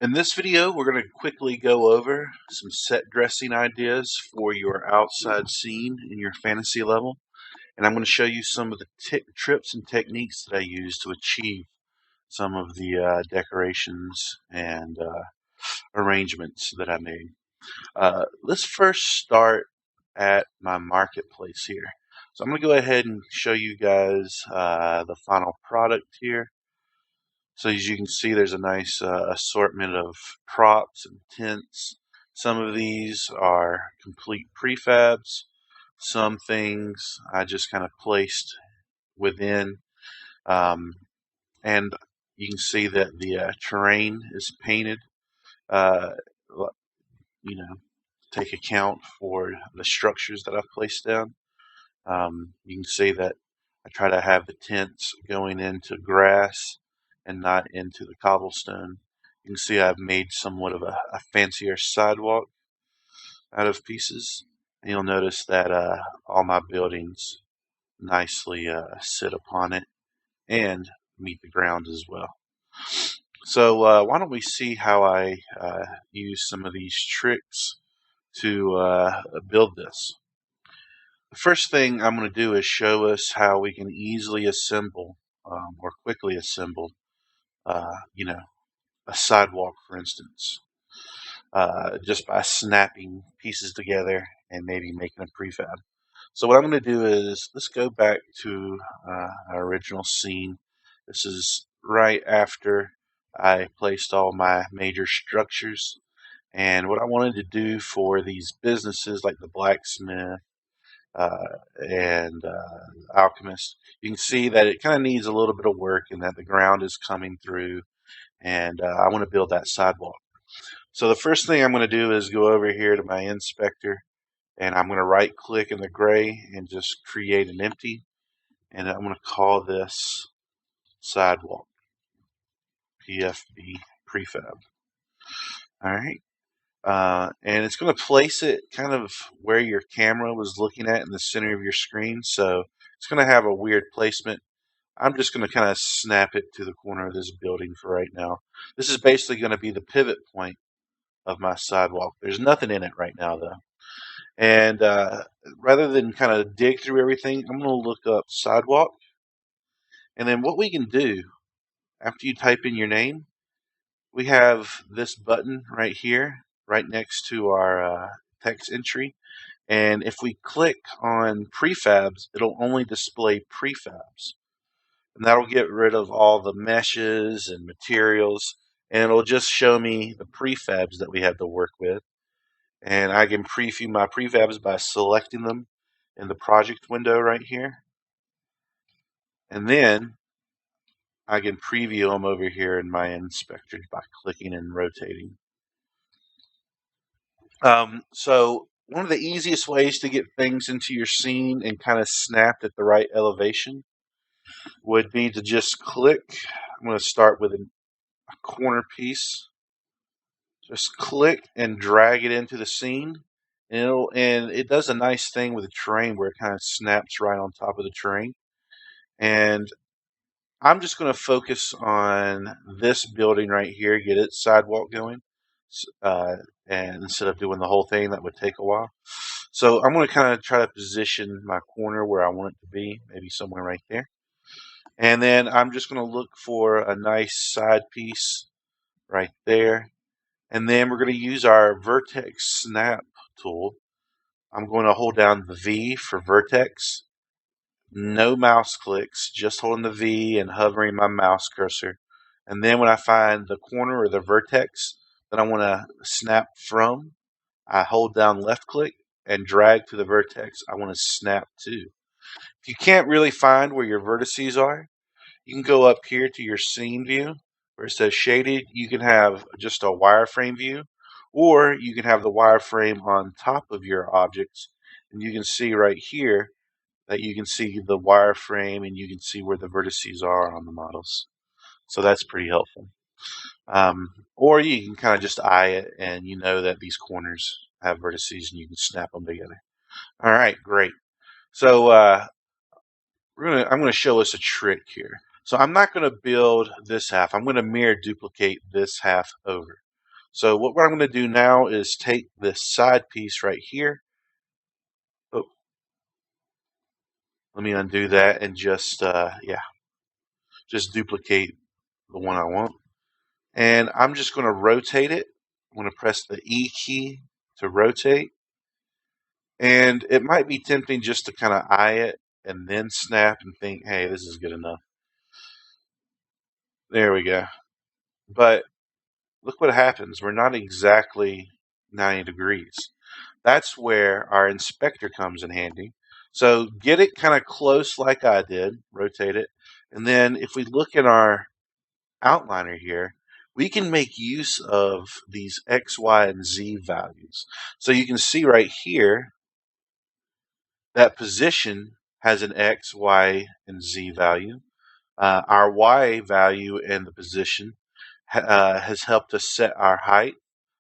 In this video, we're going to quickly go over some set dressing ideas for your outside scene in your fantasy level. And I'm going to show you some of the trips and techniques that I use to achieve some of the decorations and arrangements that I made. Let's first start at my marketplace here. So I'm going to go ahead and show you guys the final product here. So as you can see, there's a nice assortment of props and tents. Some of these are complete prefabs. Some things I just kind of placed within. And you can see that the terrain is painted, uh, you know, take account for the structures that I've placed down. You can see that I try to have the tents going into grass and not into the cobblestone. You can see I've made somewhat of a fancier sidewalk out of pieces. And you'll notice that all my buildings nicely sit upon it and meet the ground as well. So why don't we see how I use some of these tricks to build this. The first thing I'm going to do is show us how we can easily assemble or quickly assemble, a sidewalk, for instance, just by snapping pieces together and maybe making a prefab. So what I'm going to do is let's go back to our original scene. This is right after I placed all my major structures. And what I wanted to do for these businesses like the blacksmith, and Alchemist, you can see that it kind of needs a little bit of work and that the ground is coming through, and I want to build that sidewalk. So the first thing I'm going to do is go over here to my inspector, and I'm going to right click in the gray and just create an empty, and I'm going to call this sidewalk, PFB prefab. All right. And it's going to place it kind of where your camera was looking at in the center of your screen. So it's going to have a weird placement. I'm just going to kind of snap it to the corner of this building for right now. This is basically going to be the pivot point of my sidewalk. There's nothing in it right now, though. And rather than kind of dig through everything, I'm going to look up sidewalk. And then what we can do after you type in your name, we have this button right here, right next to our text entry. And if we click on prefabs, it'll only display prefabs. And that'll get rid of all the meshes and materials. And it'll just show me the prefabs that we have to work with. And I can preview my prefabs by selecting them in the project window right here. And then I can preview them over here in my inspector by clicking and rotating. So one of the easiest ways to get things into your scene and kind of snapped at the right elevation would be to just click. I'm going to start with a corner piece. Just click and drag it into the scene, and it does a nice thing with the terrain where it kind of snaps right on top of the terrain. And I'm just going to focus on this building right here, get its sidewalk going, and instead of doing the whole thing, that would take a while. So I'm going to kind of try to position my corner where I want it to be, maybe somewhere right there. And then I'm just going to look for a nice side piece right there. And then we're going to use our vertex snap tool. I'm going to hold down the V for vertex. No mouse clicks, just holding the V and hovering my mouse cursor. And then when I find the corner or the vertex that I want to snap from, I hold down left click and drag to the vertex I want to snap to. If you can't really find where your vertices are, you can go up here to your scene view where it says shaded. You can have just a wireframe view, or you can have the wireframe on top of your objects. And you can see right here that you can see the wireframe and you can see where the vertices are on the models. So that's pretty helpful. Or you can kind of just eye it and you know that these corners have vertices and you can snap them together. All right, great. So I'm going to show us a trick here. So I'm not going to build this half. I'm going to mirror duplicate this half over. So what I'm going to do now is take this side piece right here. Oh, let me undo that and just duplicate the one I want. And I'm just going to rotate it. I'm going to press the E key to rotate. And it might be tempting just to kind of eye it and then snap and think, hey, this is good enough. There we go. But look what happens. We're not exactly 90 degrees. That's where our inspector comes in handy. So get it kind of close like I did, rotate it. And then if we look at our outliner here, we can make use of these X, Y, and Z values. So you can see right here, that position has an X, Y, and Z value. Our Y value and the position has helped us set our height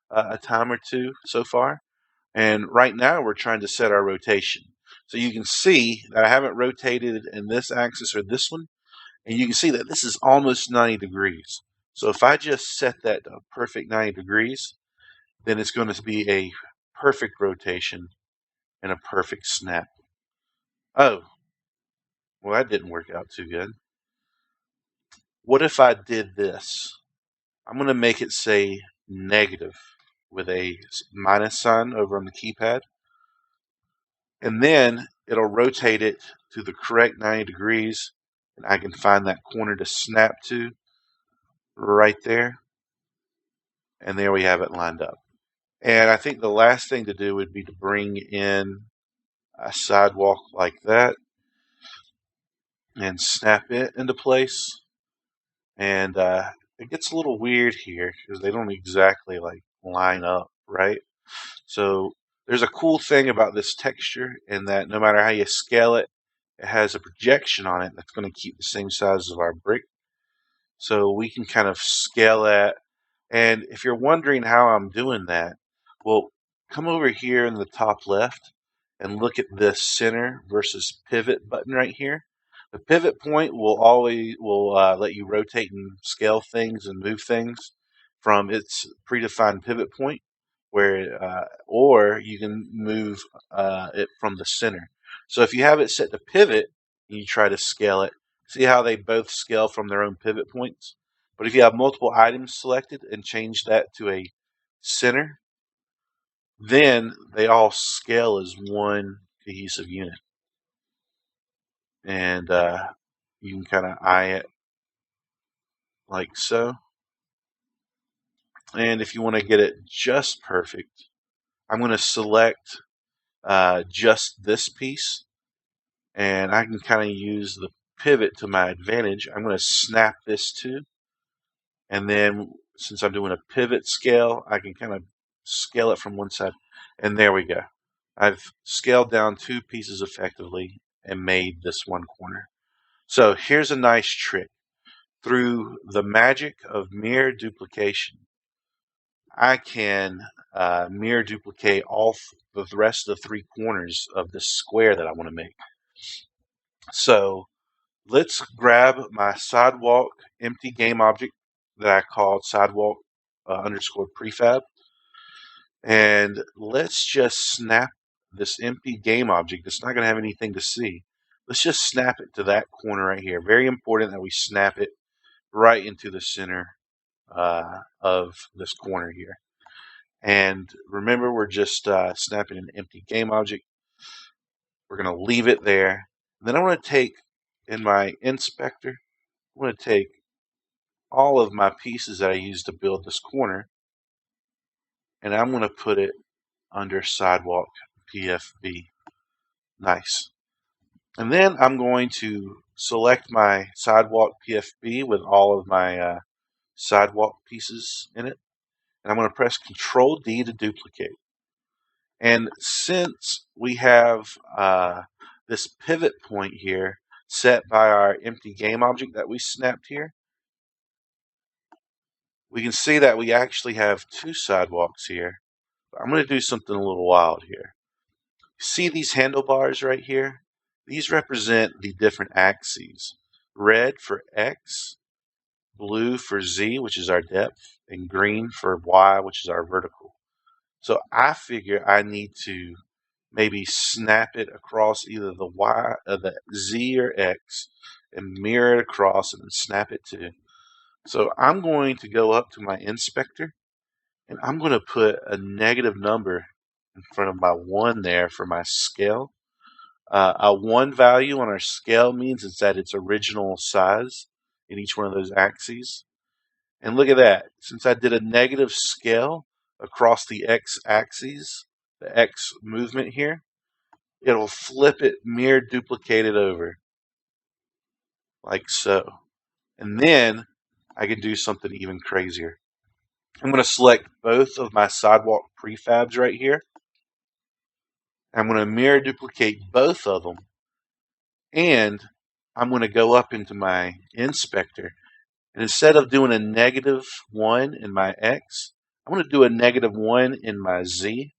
a time or two so far. And right now we're trying to set our rotation. So you can see that I haven't rotated in this axis or this one. And you can see that this is almost 90 degrees. So if I just set that to a perfect 90 degrees, then it's going to be a perfect rotation and a perfect snap. Oh, well, that didn't work out too good. What if I did this? I'm going to make it say negative with a minus sign over on the keypad. And then it'll rotate it to the correct 90 degrees. And I can find that corner to snap to right there. And there we have it lined up. And I think the last thing to do would be to bring in a sidewalk like that and snap it into place. And it gets a little weird here because they don't exactly like line up, right? So there's a cool thing about this texture in that no matter how you scale it, it has a projection on it that's going to keep the same size as our brick. So we can kind of scale that. And if you're wondering how I'm doing that, well, come over here in the top left and look at this center versus pivot button right here. The pivot point will always let you rotate and scale things and move things from its predefined pivot point, where or you can move it from the center. So if you have it set to pivot and you try to scale it, see how they both scale from their own pivot points? But if you have multiple items selected and change that to a center, then they all scale as one cohesive unit. And you can kind of eye it like so. And if you want to get it just perfect, I'm going to select just this piece. And I can kind of use the pivot to my advantage. I'm going to snap this too. And then since I'm doing a pivot scale, I can kind of scale it from one side. And there we go. I've scaled down two pieces effectively and made this one corner. So here's a nice trick. Through the magic of mirror duplication, I can mirror duplicate all the rest of the three corners of this square that I want to make. So let's grab my sidewalk empty game object that I called sidewalk underscore prefab. And let's just snap this empty game object. It's not going to have anything to see. Let's just snap it to that corner right here. Very important that we snap it right into the center of this corner here. And remember, we're just snapping an empty game object. We're going to leave it there. And then I want to take, in my inspector, I'm going to take all of my pieces that I used to build this corner, and I'm going to put it under sidewalk PFB. Nice. And then I'm going to select my sidewalk PFB with all of my sidewalk pieces in it. And I'm going to press Control D to duplicate. And since we have this pivot point here set by our empty game object that we snapped here, we can see that we actually have two sidewalks here. I'm going to do something a little wild here. See these handlebars right here? These represent the different axes. Red for X, blue for Z, which is our depth, and green for Y, which is our vertical. So I figure I need to maybe snap it across either the Y or the Z or X and mirror it across and then snap it too. So I'm going to go up to my inspector and I'm going to put a negative number in front of my 1 there for my scale. A 1 value on our scale means it's at its original size in each one of those axes. And look at that. Since I did a negative scale across the x-axis, the x movement here, it'll flip it, mirror duplicate it over, like so. And then I can do something even crazier. I'm going to select both of my sidewalk prefabs right here. I'm going to mirror duplicate both of them. And I'm going to go up into my inspector. And instead of doing a -1 in my X, I'm going to do a -1 in my Z.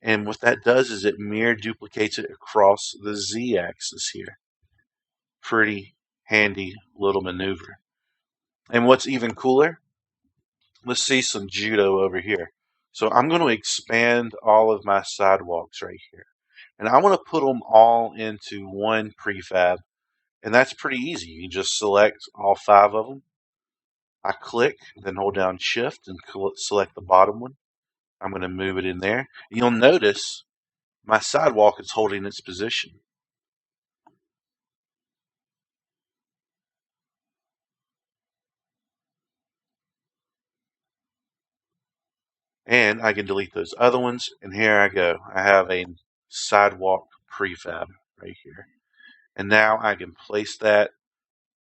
And what that does is it mirror duplicates it across the Z axis here. Pretty handy little maneuver. And what's even cooler, let's see some judo over here. So I'm going to expand all of my sidewalks right here. And I want to put them all into one prefab. And that's pretty easy. You can just select all 5 of them. I click, then hold down Shift and select the bottom one. I'm going to move it in there. You'll notice my sidewalk is holding its position. And I can delete those other ones. And here I go. I have a sidewalk prefab right here. And now I can place that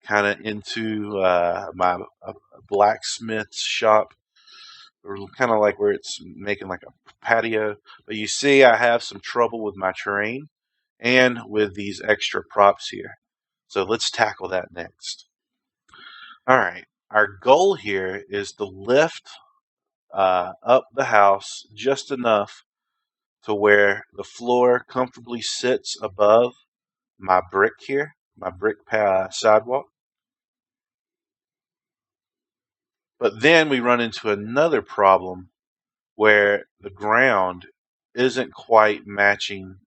kind of into my blacksmith's shop, or kind of like where it's making like a patio. But you see I have some trouble with my terrain and with these extra props here. So let's tackle that next. All right. Our goal here is to lift up the house just enough to where the floor comfortably sits above my brick here, my brick sidewalk. But then we run into another problem where the ground isn't quite matching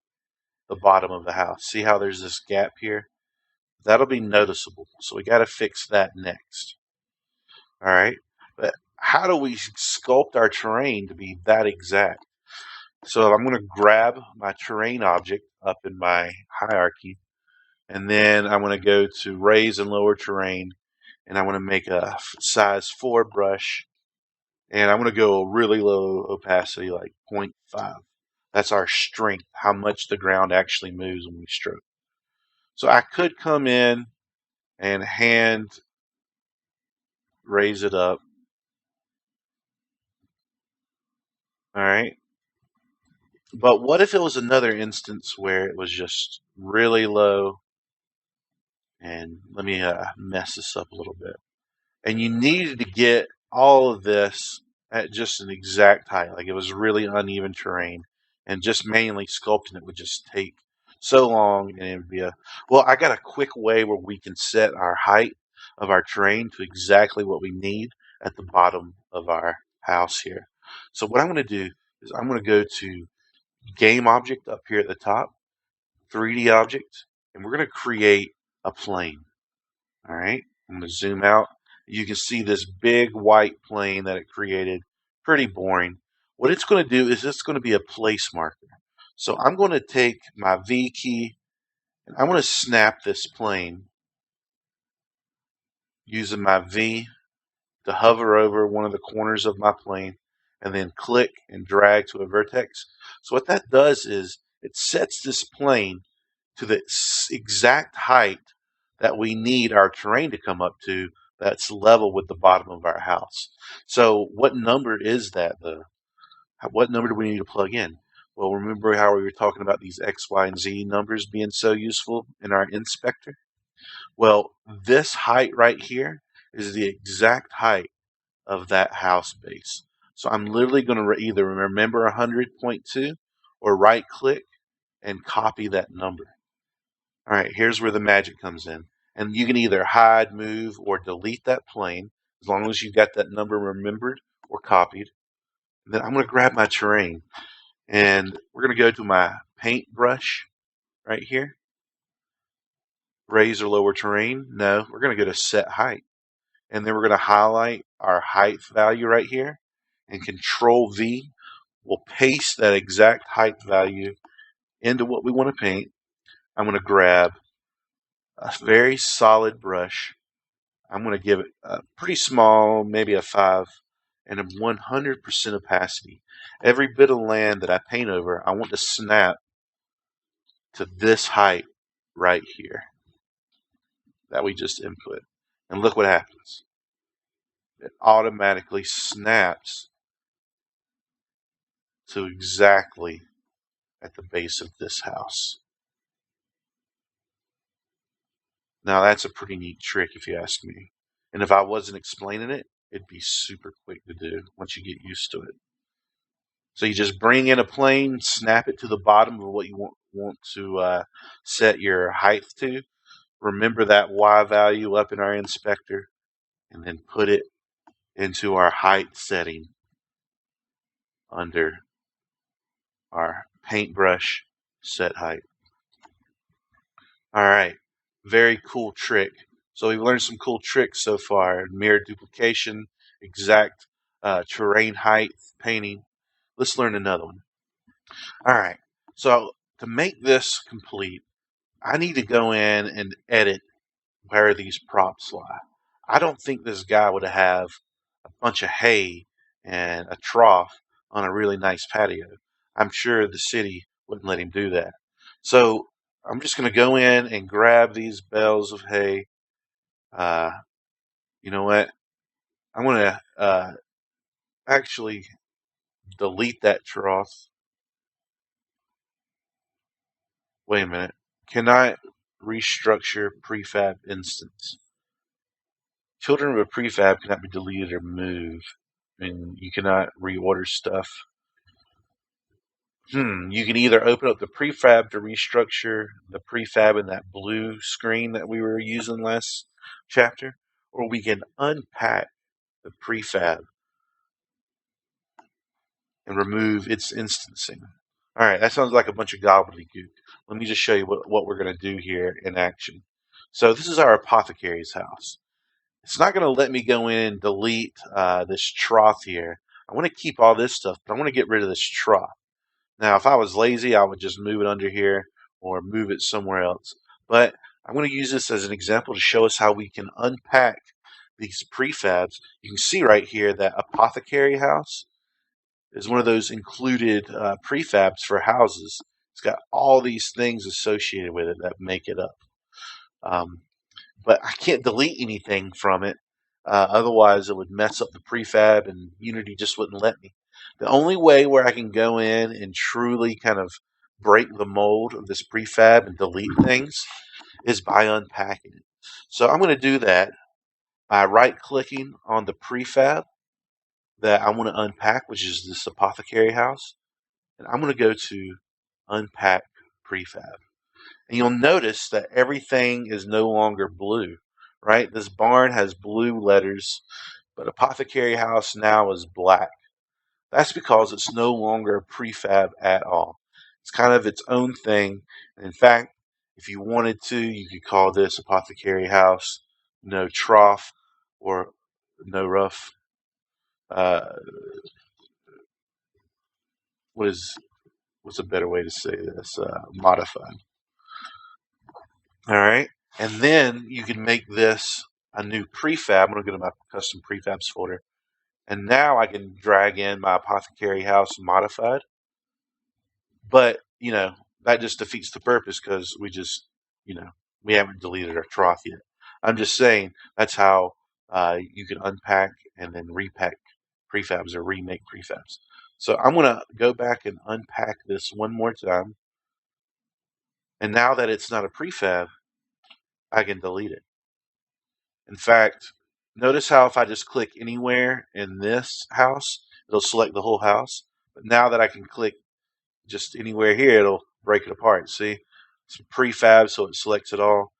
the bottom of the house. See how there's this gap here? That'll be noticeable. So we got to fix that next. All right. But how do we sculpt our terrain to be that exact? So I'm going to grab my terrain object up in my hierarchy, and then I'm going to go to raise and lower terrain, and I'm going to make a size 4 brush, and I'm going to go really low opacity, like 0.5. That's our strength, how much the ground actually moves when we stroke. So I could come in and hand raise it up. All right. But what if it was another instance where it was just really low? And let me mess this up a little bit. And you needed to get all of this at just an exact height. Like it was really uneven terrain. And just manually sculpting it would just take so long. And it would be well, I got a quick way where we can set our height of our terrain to exactly what we need at the bottom of our house here. So what I'm going to do is I'm going to go to game object up here at the top, 3D object, and we're going to create a plane. All right, I'm going to zoom out. You can see this big white plane that it created. Pretty boring. What it's going to do is it's going to be a place marker. So I'm going to take my V key and I'm going to snap this plane using my V to hover over one of the corners of my plane and then click and drag to a vertex. So what that does is it sets this plane to the exact height that we need our terrain to come up to that's level with the bottom of our house. So what number is that though? What number do we need to plug in? Well, remember how we were talking about these X, Y, and Z numbers being so useful in our inspector? Well, this height right here is the exact height of that house base. So I'm literally going to either remember 100.2 or right click and copy that number. All right, here's where the magic comes in. And you can either hide, move, or delete that plane as long as you've got that number remembered or copied. And then I'm going to grab my terrain, and we're going to go to my paintbrush right here. Raise or lower terrain? No, we're going to go to set height. And then we're going to highlight our height value right here, and Control V will paste that exact height value into what we want to paint. I'm going to grab a very solid brush. I'm going to give it a pretty small, maybe a 5, and a 100% opacity. Every bit of land that I paint over, I want to snap to this height right here that we just input. And look what happens. It automatically snaps to exactly at the base of this house. Now that's a pretty neat trick if you ask me. And if I wasn't explaining it, it'd be super quick to do once you get used to it. So you just bring in a plane, snap it to the bottom of what you want to set your height to. Remember that Y value up in our inspector, and then put it into our height setting under our paintbrush set height. All right, very cool trick. So we've learned some cool tricks so far: mirror duplication, exact terrain height painting. Let's learn another one. All right, so to make this complete, I need to go in and edit where these props lie. I don't think this guy would have a bunch of hay and a trough on a really nice patio. I'm sure the city wouldn't let him do that. So I'm just going to go in and grab these bales of hay. Uh, you know what? I'm going to actually delete that trough. Wait a minute. Can I restructure prefab instance? Children of a prefab cannot be deleted or moved, and you cannot reorder stuff. You can either open up the prefab to restructure the prefab in that blue screen that we were using last chapter, or we can unpack the prefab and remove its instancing. All right, that sounds like a bunch of gobbledygook. Let me just show you what we're going to do here in action. So this is our apothecary's house. It's not going to let me go in and delete this trough here. I want to keep all this stuff, but I want to get rid of this trough. Now, if I was lazy, I would just move it under here or move it somewhere else. But I'm going to use this as an example to show us how we can unpack these prefabs. You can see right here that apothecary house is one of those included prefabs for houses. It's got all these things associated with it that make it up. But I can't delete anything from it. Otherwise, it would mess up the prefab, and Unity just wouldn't let me. The only way where I can go in and truly kind of break the mold of this prefab and delete things is by unpacking it. So I'm going to do that by right-clicking on the prefab that I want to unpack, which is this apothecary house. And I'm going to go to Unpack Prefab. And you'll notice that everything is no longer blue, right? This barn has blue letters, but Apothecary House now is black. That's because it's no longer a prefab at all. It's kind of its own thing. And in fact, if you wanted to, you could call this Apothecary House no trough or no rough. What's a better way to say this? Modified. All right. And then you can make this a new prefab. I'm going to go to my custom prefabs folder. And now I can drag in my apothecary house modified. But, that just defeats the purpose because we haven't deleted our trough yet. I'm just saying that's how you can unpack and then repack prefabs or remake prefabs. So I'm going to go back and unpack this one more time. And now that it's not a prefab, I can delete it. In fact, notice how if I just click anywhere in this house, it'll select the whole house. But now that I can click just anywhere here, it'll break it apart. See? It's prefab, so it selects it all.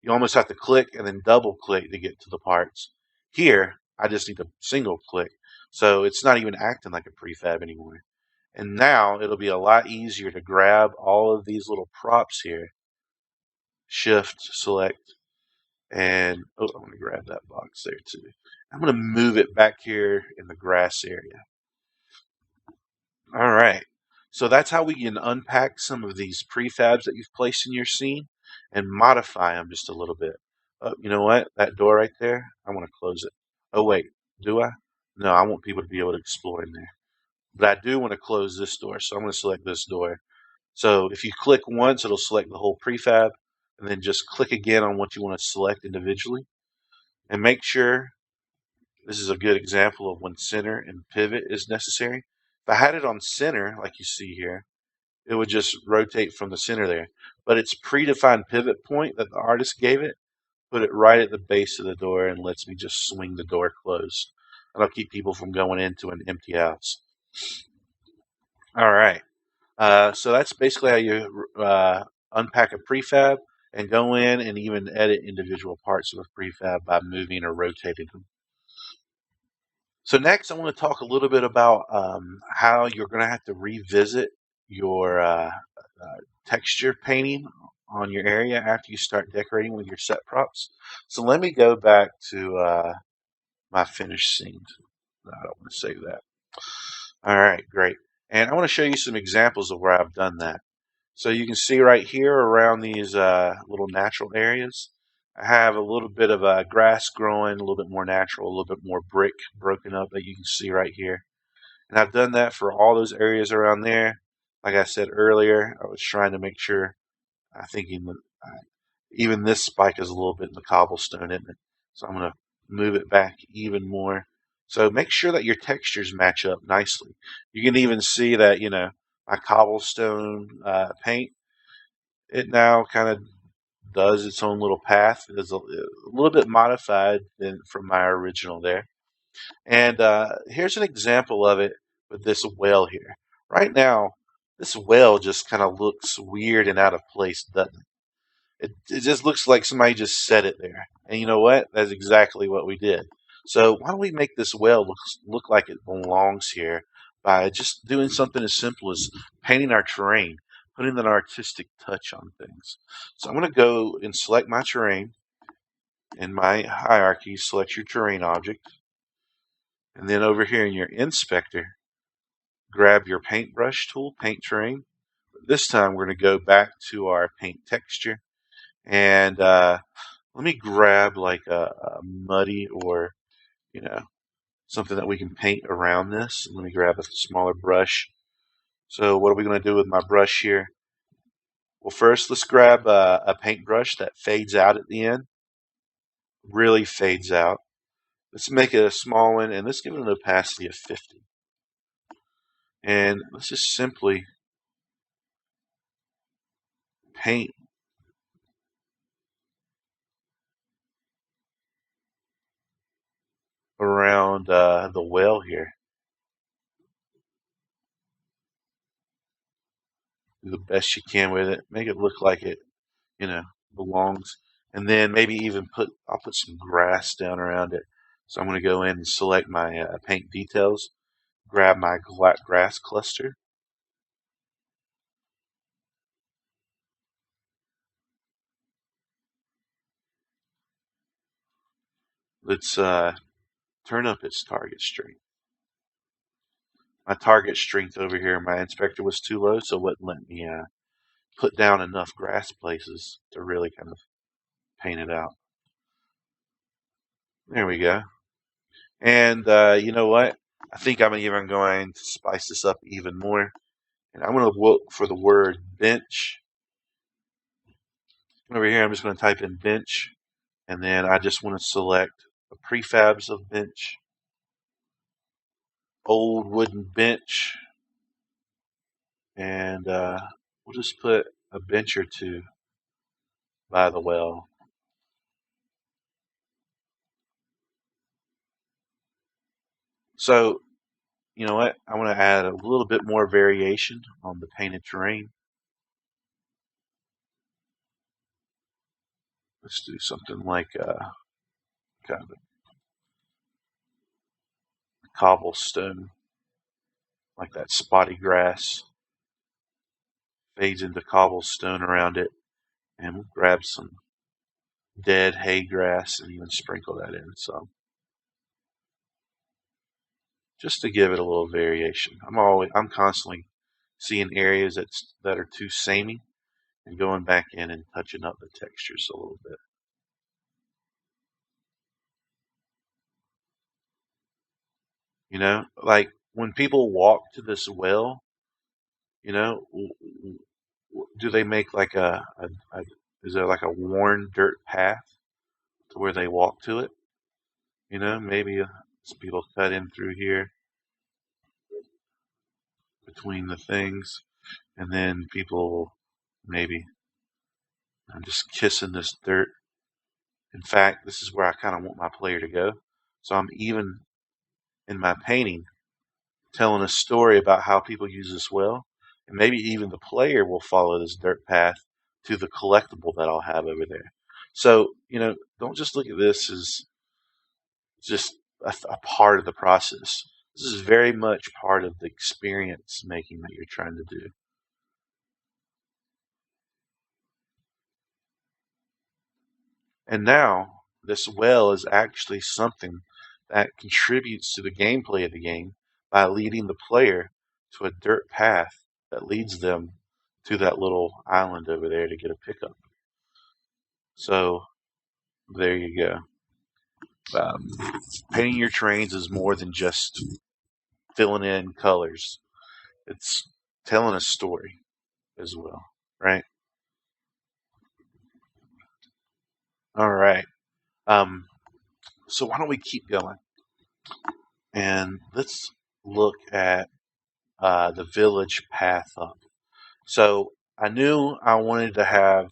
You almost have to click and then double click to get to the parts. Here, I just need to single click. So it's not even acting like a prefab anymore. And now it'll be a lot easier to grab all of these little props here. Shift, select, and oh, I'm going to grab that box there too. I'm going to move it back here in the grass area. All right. So that's how we can unpack some of these prefabs that you've placed in your scene and modify them just a little bit. Oh, you know what? That door right there, I want to close it. Oh, wait, do I? No, I want people to be able to explore in there. But I do want to close this door, so I'm going to select this door. So if you click once, it'll select the whole prefab, and then just click again on what you want to select individually. And make sure this is a good example of when center and pivot is necessary. If I had it on center, like you see here, it would just rotate from the center there. But its predefined pivot point that the artist gave it, put it right at the base of the door and lets me just swing the door closed. That'll keep people from going into an empty house. All right. So that's basically how you unpack a prefab and go in and even edit individual parts of a prefab by moving or rotating them. So next, I want to talk a little bit about how you're going to have to revisit your texture painting on your area after you start decorating with your set props. So let me go back to my finished scenes. No, I don't want to save that. All right, great. And I want to show you some examples of where I've done that. So you can see right here around these little natural areas, I have a little bit of grass growing, a little bit more natural, a little bit more brick broken up that you can see right here. And I've done that for all those areas around there. Like I said earlier, I was trying to make sure, I think even this spike is a little bit in the cobblestone, isn't it? So I'm going to move it back even more. So make sure that your textures match up nicely. You can even see that, my cobblestone paint, it now kind of does its own little path. It's a little bit modified from my original there. And here's an example of it with this well here. Right now, this well just kind of looks weird and out of place, doesn't it? It just looks like somebody just set it there. And you know what? That's exactly what we did. So why don't we make this well look like it belongs here by just doing something as simple as painting our terrain, putting an artistic touch on things. So I'm going to go and select my terrain. In my hierarchy, select your terrain object. And then over here in your inspector, grab your paintbrush tool, paint terrain. This time we're going to go back to our paint texture. And let me grab like a muddy or, something that we can paint around this. Let me grab a smaller brush. So what are we going to do with my brush here? Well, first let's grab a paintbrush that fades out at the end. Really fades out. Let's make it a small one and let's give it an opacity of 50. And let's just simply paint around the well here. Do the best you can with it. Make it look like it, belongs. And then maybe even I'll put some grass down around it. So I'm going to go in and select my paint details, grab my grass cluster. Let's turn up its target strength. My target strength over here, my inspector was too low, so it wouldn't let me put down enough grass places to really kind of paint it out. There we go. And you know what? I think I'm even going to spice this up even more. And I'm going to look for the word bench. Over here, I'm just going to type in bench. And then I just want to select the prefabs of bench. Old wooden bench. And we'll just put a bench or two by the well. So, you know what? I want to add a little bit more variation on the painted terrain. Let's do something like kind of a cobblestone, like that spotty grass fades into cobblestone around it, and we'll grab some dead hay grass and even sprinkle that in some, just to give it a little variation. I'm constantly seeing areas that are too samey and going back in and touching up the textures a little bit. You know, like when people walk to this well, you know, do they make like a is there like a worn dirt path to where they walk to it? You know, maybe some people cut in through here between the things, and then people maybe I'm just kissing this dirt. In fact, this is where I kind of want my player to go. So I'm even in my painting telling a story about how people use this well, and maybe even the player will follow this dirt path to the collectible that I'll have over there. So, don't just look at this as just a part of the process. This is very much part of the experience making that you're trying to do. And now, this well is actually something that contributes to the gameplay of the game by leading the player to a dirt path that leads them to that little island over there to get a pickup. So, there you go. Um, Painting your trains is more than just filling in colors, it's telling a story as well, right? All right. Um, so, why don't we keep going? And let's look at the village path up. So I knew I wanted to have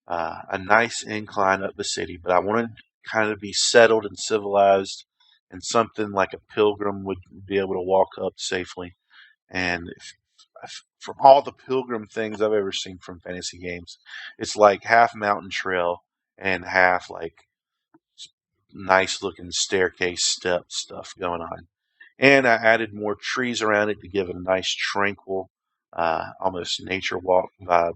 a nice incline up the city, but I wanted kind of be settled and civilized and something like a pilgrim would be able to walk up safely. And from all the pilgrim things I've ever seen from fantasy games, it's like half mountain trail and half like nice looking staircase step stuff going on. And I added more trees around it to give it a nice tranquil, almost nature walk vibe.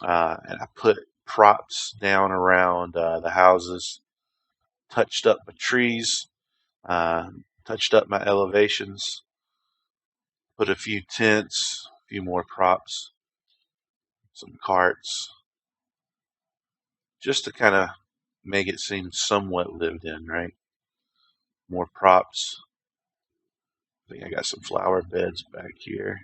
And I put props down around the houses, touched up my trees, touched up my elevations, put a few tents, a few more props, some carts, just to kind of make it seem somewhat lived in, right? More props. I think I got some flower beds back here.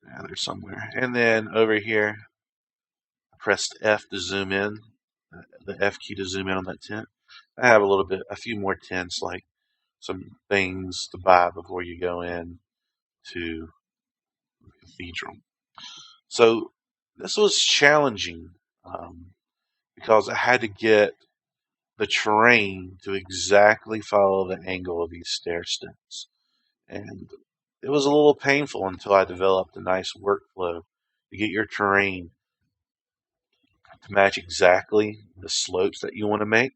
Yeah, they're somewhere. And then over here, I pressed F to zoom in, the F key to zoom in on that tent. I have a few more tents, like some things to buy before you go in to the cathedral. So this was challenging because I had to get the terrain to exactly follow the angle of these stair steps. And it was a little painful until I developed a nice workflow to get your terrain to match exactly the slopes that you want to make.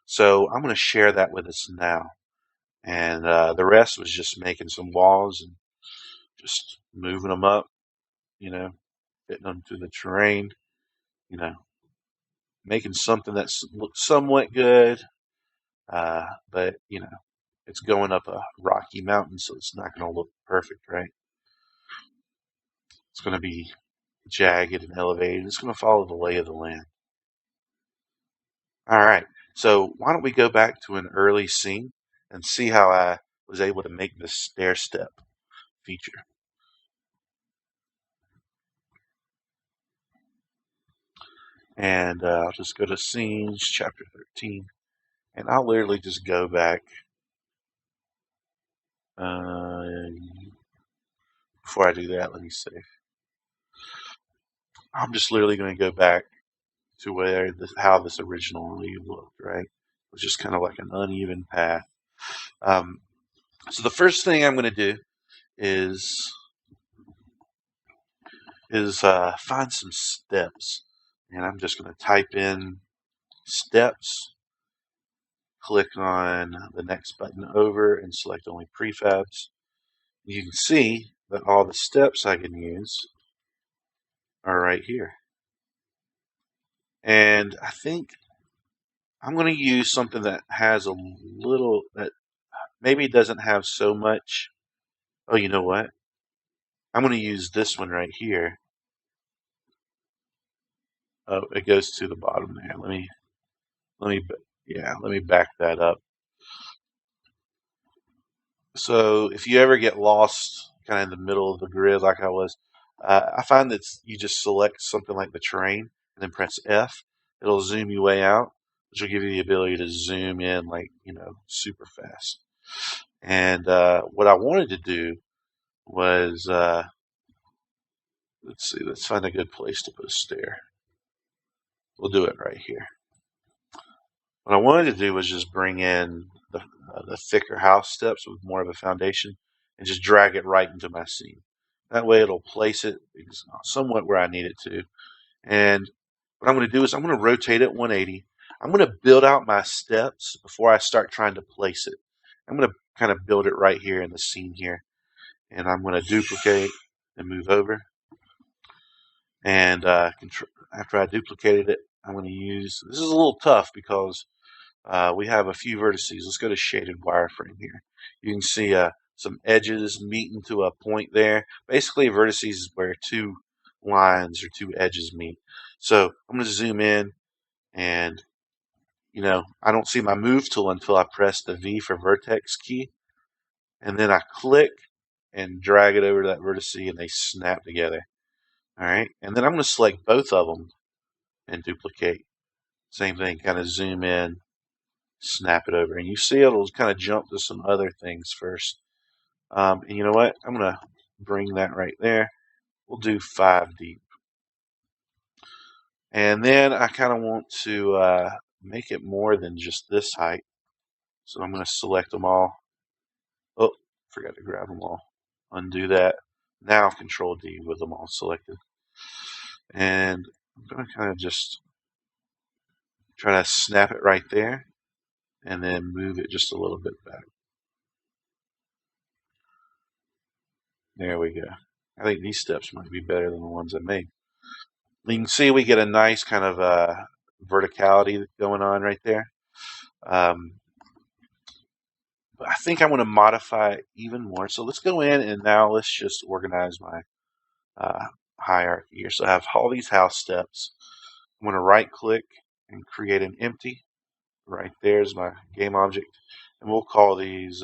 So I'm going to share that with us now. And the rest was just making some walls and just moving them up, you know, fitting them to the terrain, you know, making something that looks somewhat good, but, it's going up a rocky mountain, so it's not going to look perfect, right? It's going to be jagged and elevated. It's going to follow the lay of the land. All right. So why don't we go back to an early scene and see how I was able to make this stair step feature. And I'll just go to scenes, chapter 13, and I'll literally just go back. Before I do that, let me save. I'm just literally going to go back to how this originally looked, right? It was just kind of like an uneven path. So the first thing I'm going to do is is find some steps. And I'm just going to type in steps, click on the next button over and select only prefabs. You can see that all the steps I can use are right here. And I think I'm going to use something that has a little, that maybe doesn't have so much. Oh, you know what? I'm going to use this one right here. Oh, it goes to the bottom there. Let me back that up. So if you ever get lost kind of in the middle of the grid like I was, I find that you just select something like the terrain and then press F. It'll zoom you way out, which will give you the ability to zoom in like, super fast. And what I wanted to do was, let's see, let's find a good place to put a stair. We'll do it right here. What I wanted to do was just bring in the thicker house steps with more of a foundation and just drag it right into my scene. That way it'll place it somewhat where I need it to. And what I'm going to do is I'm going to rotate it 180. I'm going to build out my steps before I start trying to place it. I'm going to kind of build it right here in the scene here. And I'm going to duplicate and move over. And after I duplicated it, I'm going to use, this is a little tough because we have a few vertices. Let's go to shaded wireframe here. You can see some edges meeting to a point there. Basically, vertices is where two lines or two edges meet. So I'm going to zoom in, and I don't see my move tool until I press the V for vertex key, and then I click and drag it over to that vertex, and they snap together. All right, and then I'm going to select both of them and duplicate. Same thing, kind of zoom in, snap it over, and you see it'll kind of jump to some other things first. And you know what? I'm going to bring that right there. We'll do 5 deep. And then I kind of want to make it more than just this height. So I'm going to select them all. Oh, forgot to grab them all. Undo that. Now Control D with them all selected. And I'm going to kind of just try to snap it right there and then move it just a little bit back. There we go. I think these steps might be better than the ones I made. You can see we get a nice kind of verticality going on right there. But I think I'm going to modify it even more. So let's go in and now let's just organize my hierarchy here. So I have all these house steps. I'm going to right click and create an empty. Right there's my game object. And we'll call these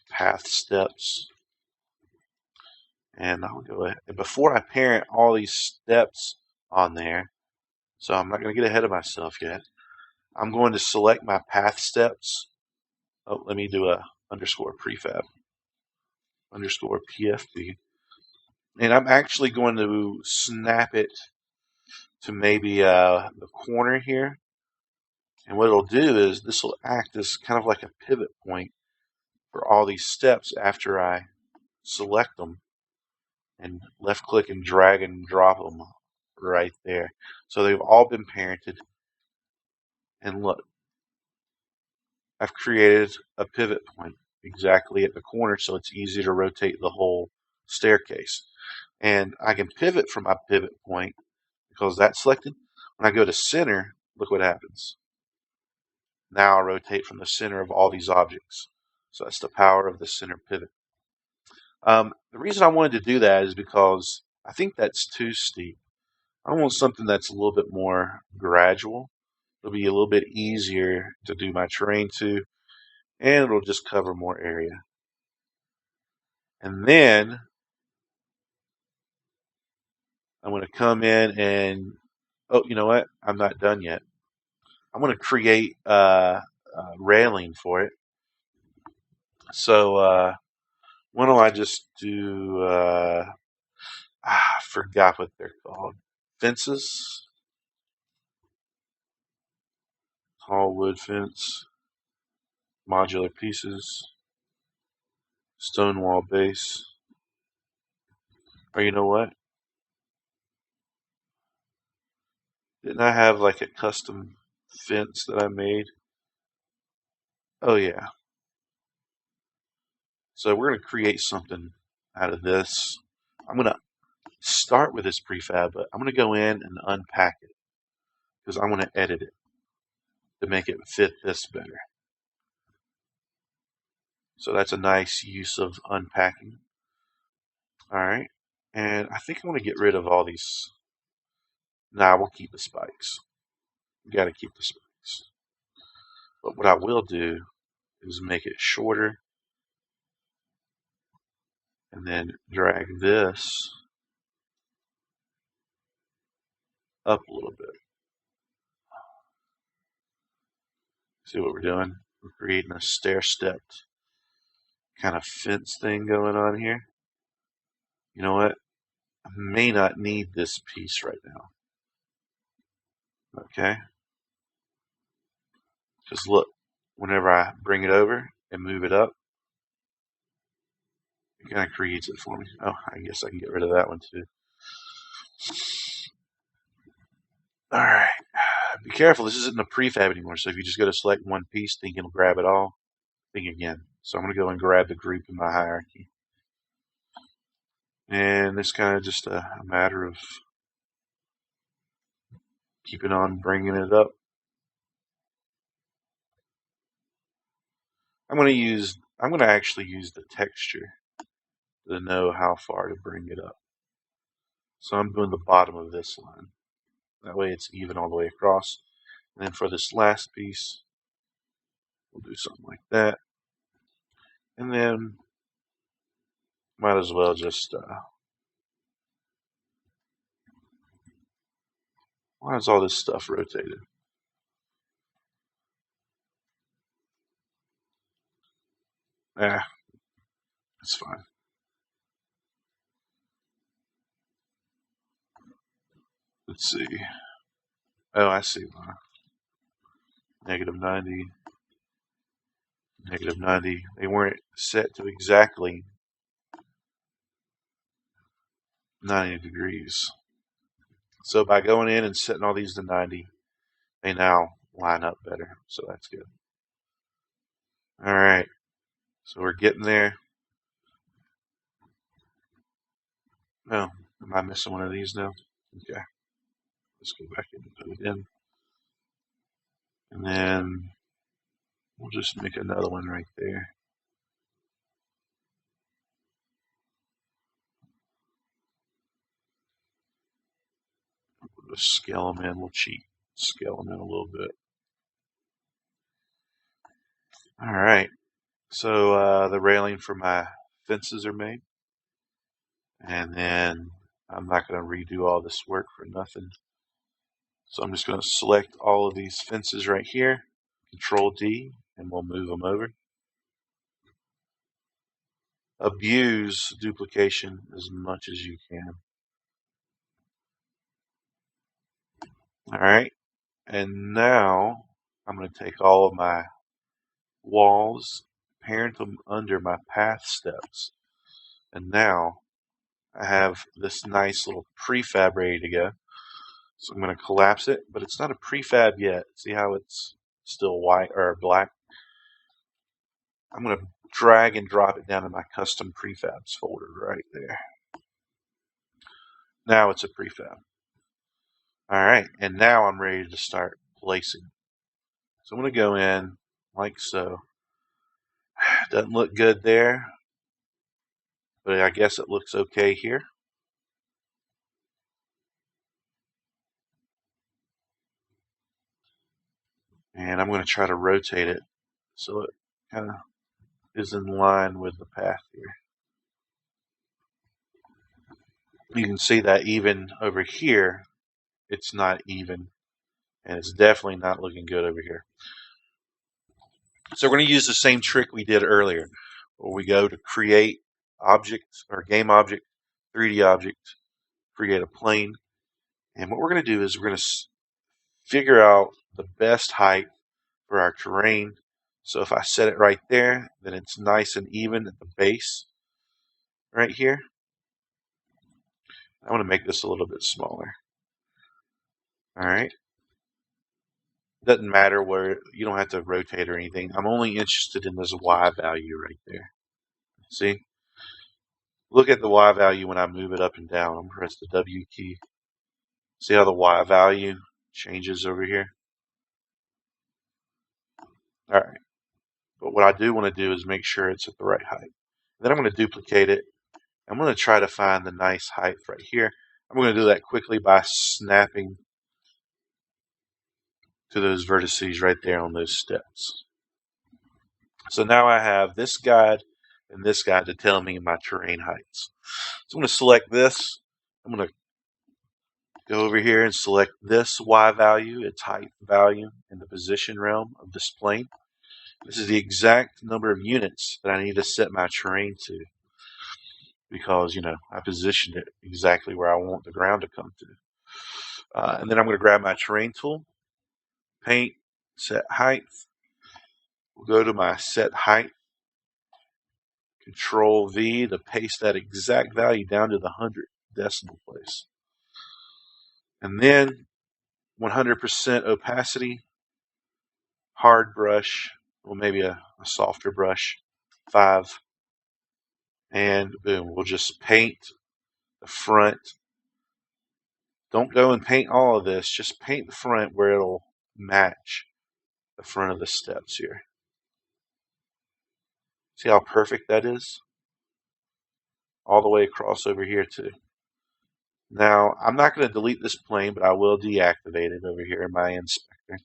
path steps. And I'll go ahead. And before I parent all these steps on there, so I'm not going to get ahead of myself yet, I'm going to select my path steps. Oh, let me do a underscore prefab, underscore PFB. And I'm actually going to snap it to maybe the corner here. And what it'll do is this will act as kind of like a pivot point for all these steps after I select them and left click and drag and drop them right there. So they've all been parented. And look, I've created a pivot point exactly at the corner so it's easy to rotate the whole staircase. And I can pivot from my pivot point because that's selected. When I go to center, look what happens. Now I rotate from the center of all these objects. So that's the power of the center pivot. The reason I wanted to do that is because I think that's too steep. I want something that's a little bit more gradual. It'll be a little bit easier to do my terrain to, and it'll just cover more area. And then I'm going to come in and, oh, you know what? I'm not done yet. I'm going to create a railing for it. So why don't I just do, I forgot what they're called. Fences. Tall wood fence. Modular pieces. Stone wall base. Or you know what? Didn't I have like a custom fence that I made? Oh yeah. So we're going to create something out of this. I'm going to start with this prefab, but I'm going to go in and unpack it because I want to edit it to make it fit this better. So that's a nice use of unpacking. All right. And I think I want to get rid of all these. Nah, we'll keep the spikes. We got to keep the spikes. But what I will do is make it shorter and then drag this up a little bit. See what we're doing? We're creating a stair-stepped kind of fence thing going on here. You know what? I may not need this piece right now. Okay? Because look, whenever I bring it over and move it up, it kind of creates it for me. Oh, I guess I can get rid of that one too. Alright. Be careful, this isn't a prefab anymore, so if you just go to select one piece, think it'll grab it all, think again. So I'm going to go and grab the group in my hierarchy. And it's kind of just a matter of keeping on bringing it up. I'm going to actually use the texture to know how far to bring it up. So I'm doing the bottom of this line. That way it's even all the way across. And then for this last piece, we'll do something like that. And then might as well just why is all this stuff rotated? It's fine. Let's see. Oh, I see. Negative 90. Negative 90. They weren't set to exactly 90 degrees. So by going in and setting all these to 90, they now line up better. So that's good. All right. So we're getting there. Oh, am I missing one of these now? Okay. Let's go back in and put it in. And then we'll just make another one right there. We'll just scale them in. We'll cheat. Scale them in a little bit. All right. So the railing for my fences are made. And then I'm not going to redo all this work for nothing. So I'm just going to select all of these fences right here, Control D, and we'll move them over. Abuse duplication as much as you can. All right. And now I'm going to take all of my walls, parent them under my path steps. And now I have this nice little prefab ready to go. So I'm going to collapse it, but it's not a prefab yet. See how it's still white or black? I'm going to drag and drop it down in my custom prefabs folder right there. Now it's a prefab. All right, and now I'm ready to start placing. So I'm going to go in like so. Doesn't look good there, but I guess it looks okay here. And I'm going to try to rotate it so it kind of is in line with the path here. You can see that even over here, it's not even, and it's definitely not looking good over here. So we're going to use the same trick we did earlier, where we go to create object or game object, 3D object, create a plane. And what we're going to do is we're going to figure out the best height for our terrain. So if I set it right there, then it's nice and even at the base right here. I want to make this a little bit smaller. All right. Doesn't matter where, you don't have to rotate or anything. I'm only interested in this Y value right there. See? Look at the Y value when I move it up and down. I'm going to press the W key. See how the Y value changes over here? All right. But what I do want to do is make sure it's at the right height. Then I'm going to duplicate it. I'm going to try to find the nice height right here. I'm going to do that quickly by snapping to those vertices right there on those steps. So now I have this guide and this guide to tell me my terrain heights. So I'm going to select this. I'm going to go over here and select this Y value, its height value in the position realm of this plane. This is the exact number of units that I need to set my terrain to, because, I positioned it exactly where I want the ground to come to. And then I'm going to grab my terrain tool, paint, set height. We'll go to my set height, Control V to paste that exact value down to the 100th decimal place. And then 100% opacity, hard brush, well, maybe a softer brush, 5. And boom, we'll just paint the front. Don't go and paint all of this, just paint the front where it'll match the front of the steps here. See how perfect that is? All the way across over here too. Now, I'm not going to delete this plane, but I will deactivate it over here in my inspector.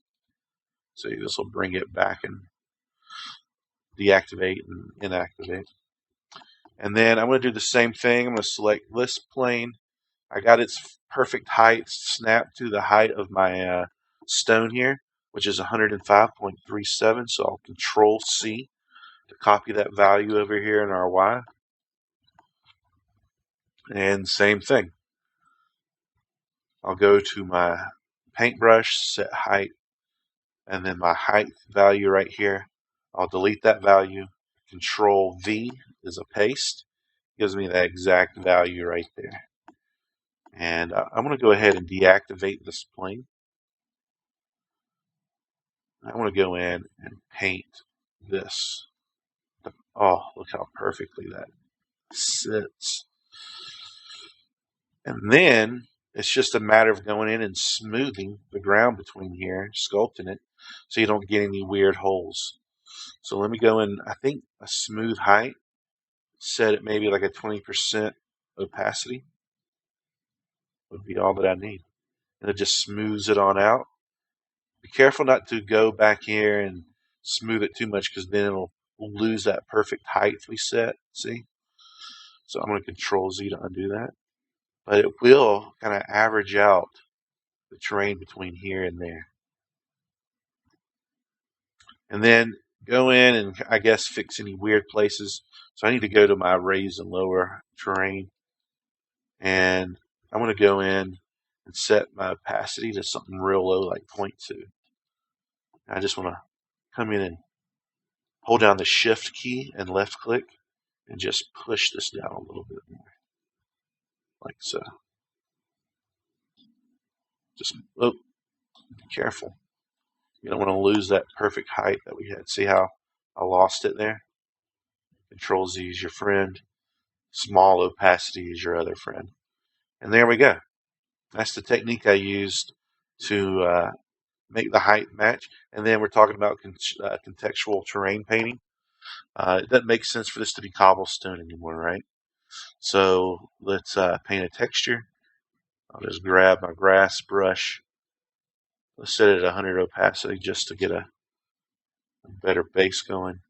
So this will bring it back and deactivate and inactivate. And then I'm going to do the same thing. I'm going to select this plane. I got its perfect height snapped to the height of my stone here, which is 105.37. So I'll Control C to copy that value over here in our Y. And same thing. I'll go to my paintbrush, set height, and then my height value right here. I'll delete that value. Control V is a paste. Gives me that exact value right there. And I'm going to go ahead and deactivate this plane. I want to go in and paint this. Oh, look how perfectly that sits. And then it's just a matter of going in and smoothing the ground between here, sculpting it, so you don't get any weird holes. So let me go in, I think a smooth height, set it maybe like a 20% opacity would be all that I need. And it just smooths it on out. Be careful not to go back here and smooth it too much, because then we'll lose that perfect height we set. See? So I'm going to Control Z to undo that. But it will kind of average out the terrain between here and there. And then go in and I guess fix any weird places. So I need to go to my raise and lower terrain. And I'm going to go in and set my opacity to something real low, like 0.2. I just want to come in and hold down the Shift key and left click and just push this down a little bit more, like so. Just, oh, be careful. You don't want to lose that perfect height that we had. See how I lost it there? Control Z is your friend. Small opacity is your other friend. And there we go. That's the technique I used to make the height match. And then we're talking about contextual terrain painting. It doesn't make sense for this to be cobblestone anymore, right? So let's paint a texture. I'll just grab my grass brush. Let's set it at 100 opacity just to get a better base going.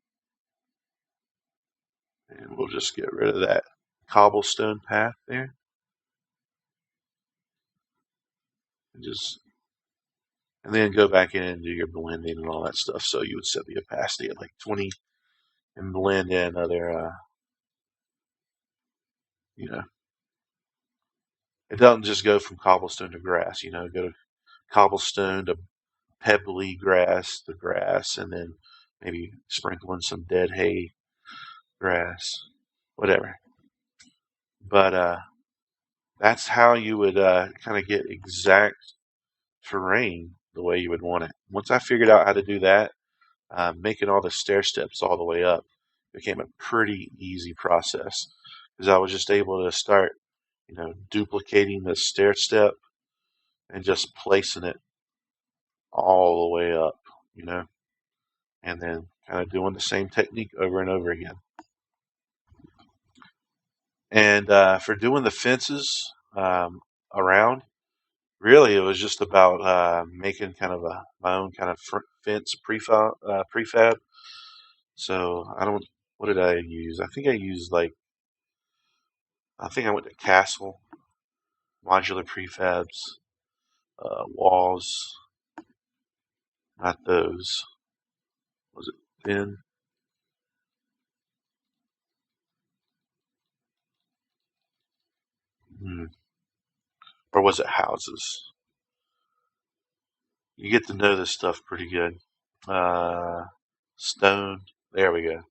And we'll just get rid of that cobblestone path there. And then go back in and do your blending and all that stuff. So you would set the opacity at like 20 and blend in other, it doesn't just go from cobblestone to grass, go to cobblestone to pebbly grass to grass, and then maybe sprinkle in some dead hay grass, whatever. But that's how you would kind of get exact terrain the way you would want it. Once I figured out how to do that, making all the stair steps all the way up became a pretty easy process because I was just able to start, duplicating the stair step and just placing it all the way up, and then kind of doing the same technique over and over again. And for doing the fences around, really it was just about making kind of my own kind of fence prefab. So what did I use? I think I went to Castle, modular prefabs, walls, not those. Was it thin? Or was it houses? You get to know this stuff pretty good. Stone. There we go.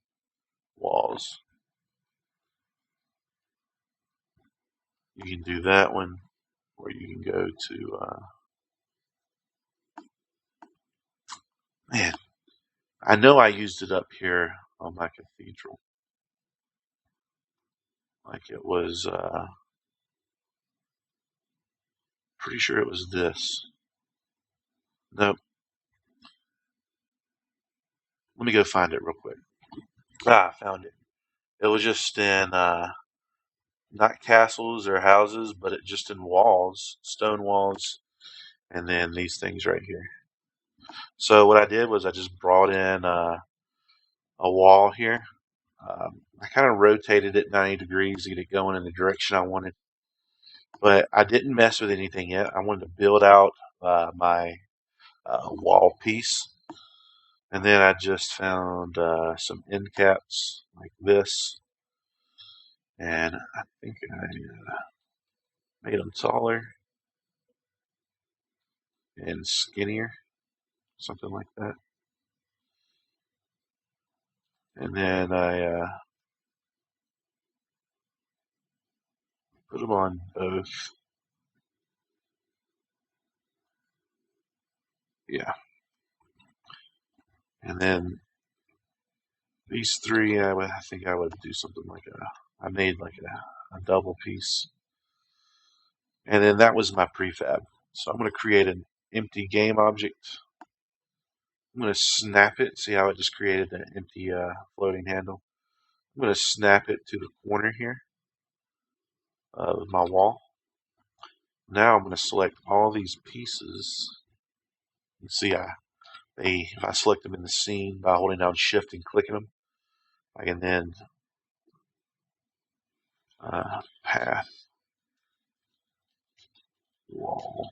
Walls. You can do that one, or you can go to. Man, I know I used it up here on my cathedral. Like it was. Pretty sure it was this. Nope. Let me go find it real quick. I found it. It was just in not castles or houses, but it just in walls, stone walls, and then these things right here. So what I did was I just brought in a wall here. I kind of rotated it 90 degrees to get it going in the direction I wanted, but I didn't mess with anything yet. I wanted to build out my wall piece, and then I just found some end caps like this, and I think I made them taller and skinnier, something like that. And then I put them on both. Yeah. And then these three, I think I would do something like I made like a double piece. And then that was my prefab. So I'm going to create an empty game object. I'm going to snap it. See how it just created an empty floating handle? I'm going to snap it to the corner here of my wall. Now I'm going to select all these pieces. You see, if I select them in the scene by holding down Shift and clicking them, I can then path wall.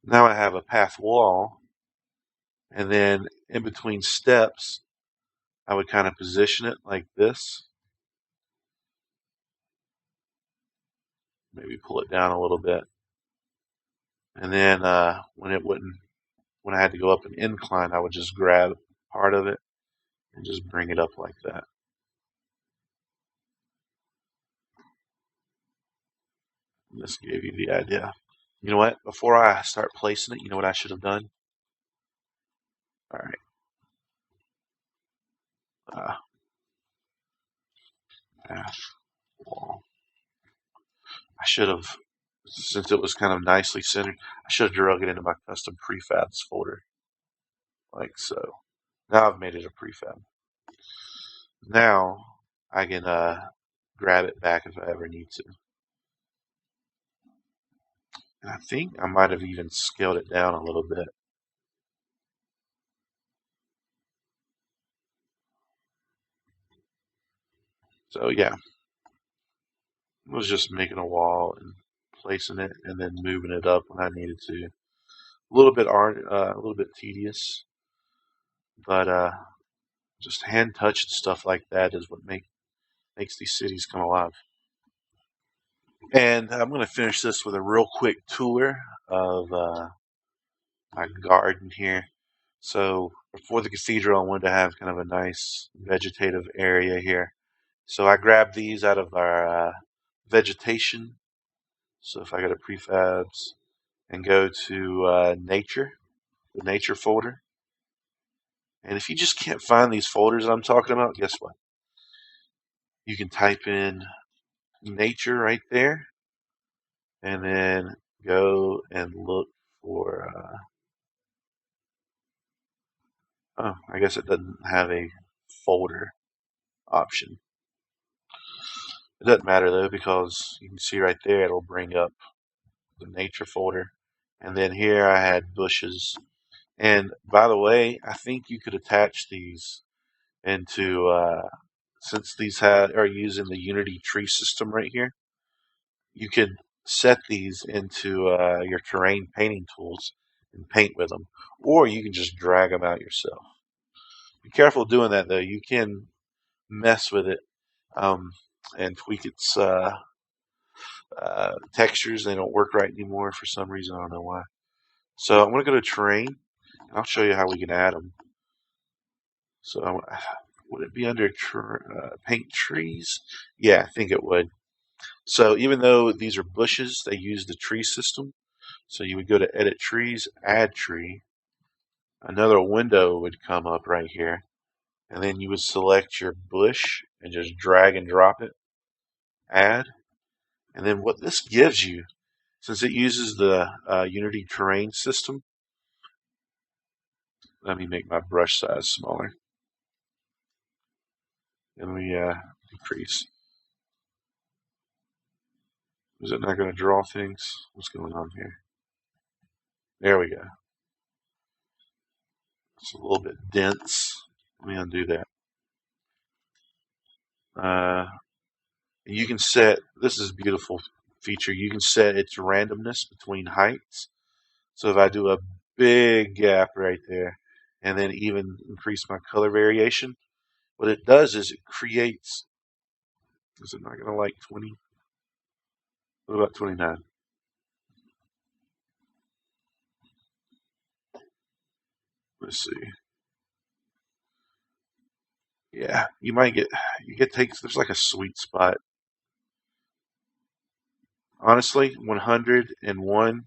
Now I have a path wall, and then in between steps, I would kind of position it like this. Maybe pull it down a little bit. And then when I had to go up an incline, I would just grab part of it and just bring it up like that. And this gave you the idea. You know what? Before I start placing it, you know what I should have done? All right. Path wall. I should have, since it was kind of nicely centered, I should have drug it into my custom prefabs folder, like so. Now I've made it a prefab. Now I can grab it back if I ever need to. And I think I might have even scaled it down a little bit. So yeah, I was just making a wall and placing it and then moving it up when I needed to. A little bit tedious, but just hand touching stuff like that is what makes these cities come alive. And I'm going to finish this with a real quick tour of my garden here. So before the cathedral, I wanted to have kind of a nice vegetative area here. So I grabbed these out of our vegetation So if I go to prefabs and go to nature, the nature folder, and if you just can't find these folders that I'm talking about, guess what? You can type in nature right there, and then go and look for, oh, I guess it doesn't have a folder option. It doesn't matter though, because you can see right there, it'll bring up the nature folder. And then here I had bushes. And by the way, I think you could attach these into, since these are using the Unity tree system right here, you could set these into your terrain painting tools and paint with them. Or you can just drag them out yourself. Be careful doing that though. You can mess with it and tweak its textures. They don't work right anymore for some reason. I don't know why. So I'm going to go to terrain, and I'll show you how we can add them. So would it be under paint trees? Yeah, I think it would. So even though these are bushes, they use the tree system. So you would go to edit trees, add tree. Another window would come up right here. And then you would select your bush and just drag and drop it, add. And then what this gives you, since it uses the Unity terrain system, let me make my brush size smaller. And we decrease. Is it not going to draw things? What's going on here? There we go. It's a little bit dense. Let me undo that. You can set, this is a beautiful feature, you can set its randomness between heights. So if I do a big gap right there and then even increase my color variation, what it does is it creates, is it not going to like 20? What about 29? Let's see. Yeah, you get takes, there's like a sweet spot. Honestly, 101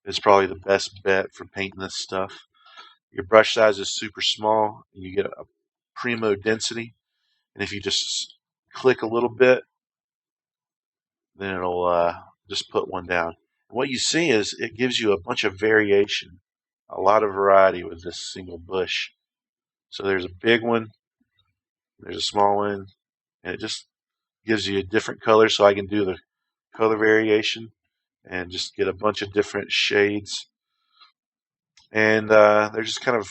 is probably the best bet for painting this stuff. Your brush size is super small, and you get a primo density. And if you just click a little bit, then it'll just put one down. And what you see is it gives you a bunch of variation, a lot of variety with this single bush. So there's a big one, there's a small one, and it just gives you a different color. So I can do the color variation and just get a bunch of different shades. And they're just kind of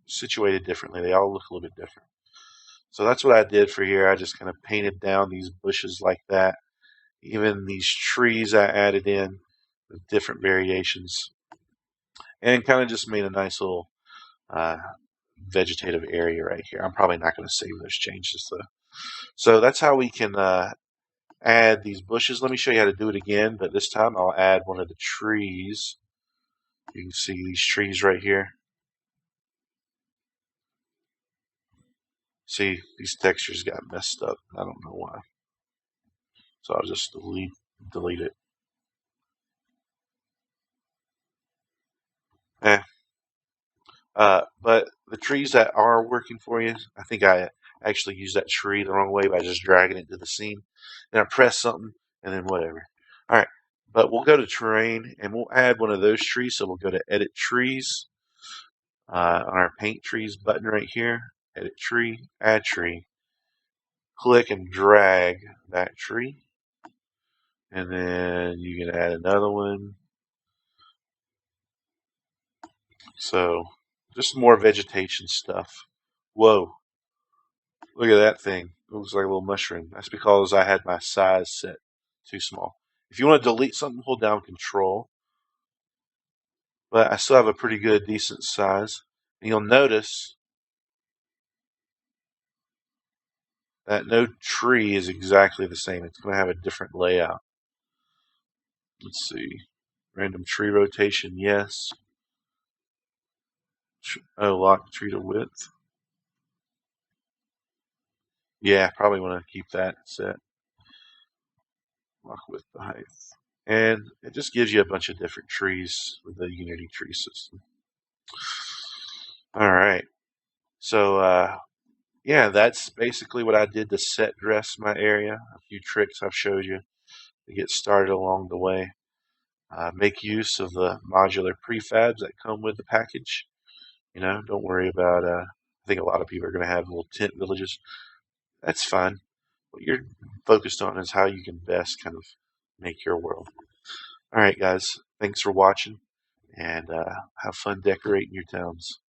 situated differently. They all look a little bit different. So that's what I did for here. I just kind of painted down these bushes like that. Even these trees I added in with different variations. And kind of just made a nice little uh, vegetative area right here. I'm probably not going to save those changes though. So that's how we can add these bushes. Let me show you how to do it again, but this time I'll add one of the trees. You can see these trees right here. See, these textures got messed up. I don't know why. So I'll just delete it. Eh. But the trees that are working for you, I think I actually used that tree the wrong way by just dragging it to the scene. Then I press something, and then whatever. All right, but we'll go to terrain, and we'll add one of those trees. So we'll go to edit trees on our paint trees button right here. Edit tree, add tree. Click and drag that tree. And then you can add another one. So just more vegetation stuff. Whoa. Look at that thing. It looks like a little mushroom. That's because I had my size set too small. If you want to delete something, hold down Control. But I still have a pretty good, decent size. And you'll notice that no tree is exactly the same. It's going to have a different layout. Let's see. Random tree rotation, yes. Lock tree to width. Yeah, probably want to keep that set. Lock width to height. And it just gives you a bunch of different trees with the Unity tree system. All right. So, yeah, that's basically what I did to set dress my area. A few tricks I've showed you to get started along the way. Make use of the modular prefabs that come with the package. Don't worry about, I think a lot of people are going to have little tent villages. That's fine. What you're focused on is how you can best kind of make your world. All right, guys. Thanks for watching, and have fun decorating your towns.